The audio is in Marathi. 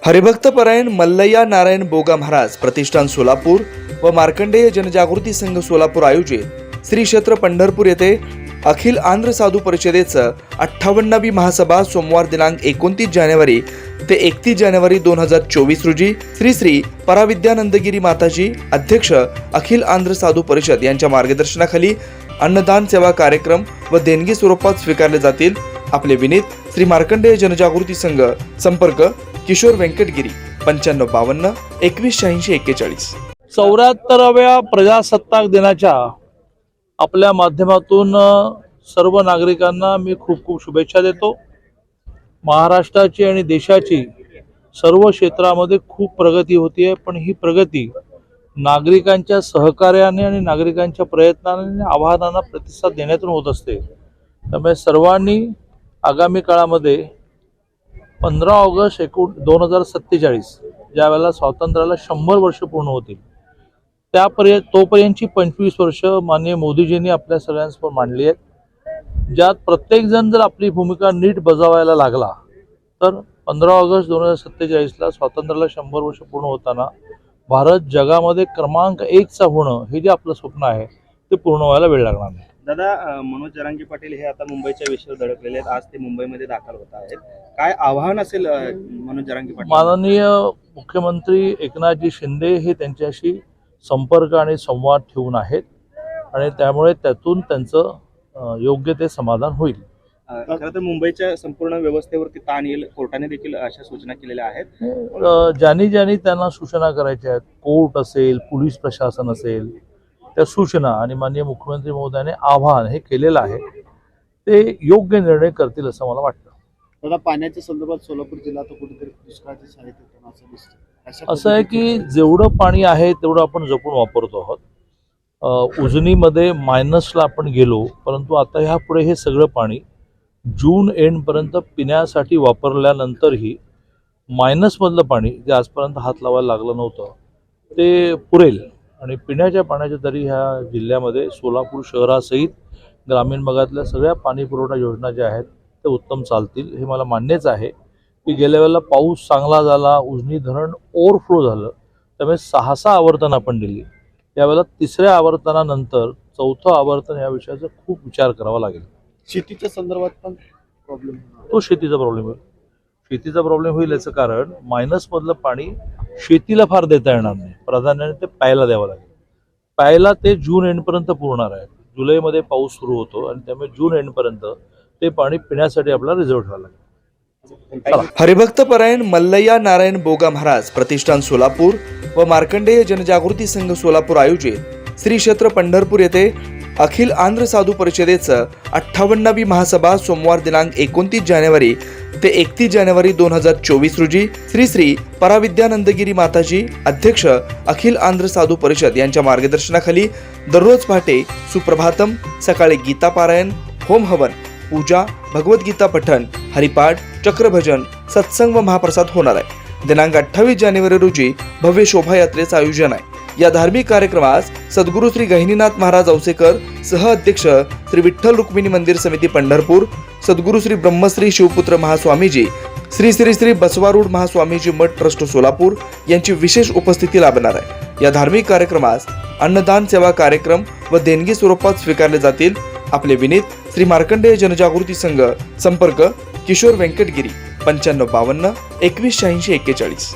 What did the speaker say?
हरिभक्तपरायण मल्लय्या नारायण बोगा महाराज प्रतिष्ठान सोलापूर व मार्कंडेय जनजागृती संघ सोलापूर आयोजित श्री क्षेत्र पंढरपूर येथे अखिल आंध्र साधू परिषदेचं 58वी महासभा सोमवार दिनांक 29 जानेवारी ते 31 जानेवारी 2024 रोजी श्री पराविद्यानंदगिरी माताजी अध्यक्ष अखिल आंध्र साधू परिषद यांच्या मार्गदर्शनाखाली अन्नदान सेवा कार्यक्रम व देणगी स्वरूपात स्वीकारले जातील। आपले विनीत श्री मार्कंडेय जनजागृती संघ संपर्क किशोर वेंकटगिरी 9552 2186 41। 74व्या प्रजासत्ताक दिनाच्या आपल्या माध्यमातून सर्व नागरिकांना मी खूप खूप शुभेच्छा देतो। महाराष्ट्राची आणि देशाची सर्व क्षेत्रामध्ये खूप प्रगती होतीये, पण ही प्रगती नागरिकांच्या सहकार्याने आणि नागरिकांच्या प्रयत्नाने आणि आव्हानांना प्रतिसाद देण्यातून होत असते। त्यामुळे सर्वांनी आगामी काळामध्ये 15 ऑगस्ट 2047 ज्या वेळेला स्वातंत्र्याला 100 वर्ष पूर्ण होतील तोपर्यंतची 25 वर्ष माननीय मोदीजींनी आपल्या सगळ्यांसमोर मांडली आहेत, ज्यात प्रत्येक जण जर आपली भूमिका नीट बजावायला लागला तर 15 ऑगस्ट 2047ला स्वातंत्र्याला 100 वर्ष पूर्ण होताना भारत जगामध्ये क्रमांक 1चा होणं हे जे आपलं स्वप्न आहे ते पूर्ण व्हायला वेळ लागणार नाही। दादा, मनोज जरांगे पाटील हे आता मुंबईच्या विषयावर धडकलेले आहेत, आज ते मुंबईमध्ये दाखल होत आहेत। काय आव्हान असेल मनोज जरांगे पाटील? माननीय मुख्यमंत्री एकनाथजी शिंदे हे त्यांच्याशी संपर्क आणि संवाद ठेवून आहेत आणि त्यामुळे त्यातून त्यांचं योग्य ते समाधान होईल। खरं तर मुंबईच्या संपूर्ण व्यवस्थेवरती ताण येईल, कोर्टाने देखील अशा सूचना केलेल्या आहेत। ज्यांनी त्यांना सूचना करायच्या आहेत, कोर्ट असेल, पोलीस प्रशासन असेल, त्या सूचना आणि माननीय मुख्यमंत्री महोदयाने आवाहन हे केलेलं आहे, ते योग्य निर्णय करतील असं मला वाटतं। दादा, पाण्याच्या संदर्भात सोलापूर जिल्हा तर कुठेतरी दुष्काळाची शाळेत येतो असं दिसतं। असं आहे की जेवढं पाणी आहे तेवढं आपण जपून वापरतो आहोत। उजनीमध्ये मायनसला आपण गेलो, परंतु आता ह्या पुढे हे सगळं पाणी जून एंडपर्यंत पिण्यासाठी वापरल्यानंतरही मायनसमधलं पाणी जे आजपर्यंत हात लावायला लागलं नव्हतं ते पुरेल आणि पिण्याच्या पाण्याच्या तरी ह्या जिल्ह्यामध्ये सोलापूर शहरासहित ग्रामीण भागातल्या सगळ्या पाणी पुरवठा योजना ज्या आहेत ते उत्तम चालतील। हे मला मान्यच आहे की गेल्या वेळेला पाऊस चांगला झाला, उजनी धरण ओव्हरफ्लो झालं, त्यामुळे 6 आवर्तन आपण दिली। यावेळेला 3ऱ्या आवर्तनानंतर 4थं आवर्तन या विषयाचा खूप विचार करावा लागेल। शेतीच्या संदर्भात पण प्रॉब्लेम तो शेतीचा प्रॉब्लेम होईल। शेतीचा प्रॉब्लेम होईल याचं कारण मायनसमधलं पाणी शेतीला फार देता येणार नाही, प्राधान्याने ते प्यायला द्यावं लागेल। प्यायला ते जून एंडपर्यंत पुरणार आहे। जुलैमध्ये पाऊस सुरू होतो आणि त्यामुळे जून एंडपर्यंत ते पाणी पिण्यासाठी आपल्याला रिझर्व ठेवावं लागेल। हरिभक्तपरायण मल्लय्या नारायण बोगा महाराज प्रतिष्ठान सोलापूर व मार्कंडेय जनजागृती संघ सोलापूर आयोजित श्री क्षेत्र पंढरपूर येथे अखिल आंध्र साधू परिषदेचं 58वी महासभा सोमवार दिनांक 29 जानेवारी ते 31 जानेवारी 2024 रोजी श्री पराविद्यानंदगिरी माताजी अध्यक्ष अखिल आंध्र साधू परिषद यांच्या मार्गदर्शनाखाली दररोज पहाटे सुप्रभातम, सकाळी गीता पारायण, होम हवन, पूजा, भगवद्गीता पठण, हरिपाठ, चक्रभजन, सत्संग व महाप्रसाद होणार आहे। दिनांक 28 जानेवारी रोजी भव्य शोभायात्रेचं आयोजन आहे। या धार्मिक कार्यक्रमास सद्गुरू श्री गहिनीनाथ महाराज औसेकर सह अध्यक्ष श्री विठ्ठल रुक्मिणी मंदिर समिती पंढरपूर, सद्गुरू श्री ब्रह्मश्री शिवपुत्र महास्वामीजी, श्री बसवारूढ महास्वामीजी मठ ट्रस्ट सोलापूर यांची विशेष उपस्थिती लाभणार आहे। या धार्मिक कार्यक्रमास अन्नदान सेवा कार्यक्रम व देणगी स्वरूपात स्वीकारले जातील। आपले विनीत श्री मार्कंडेय जनजागृती संघ संपर्क किशोर वेंकटगिरी 9552 2186 41।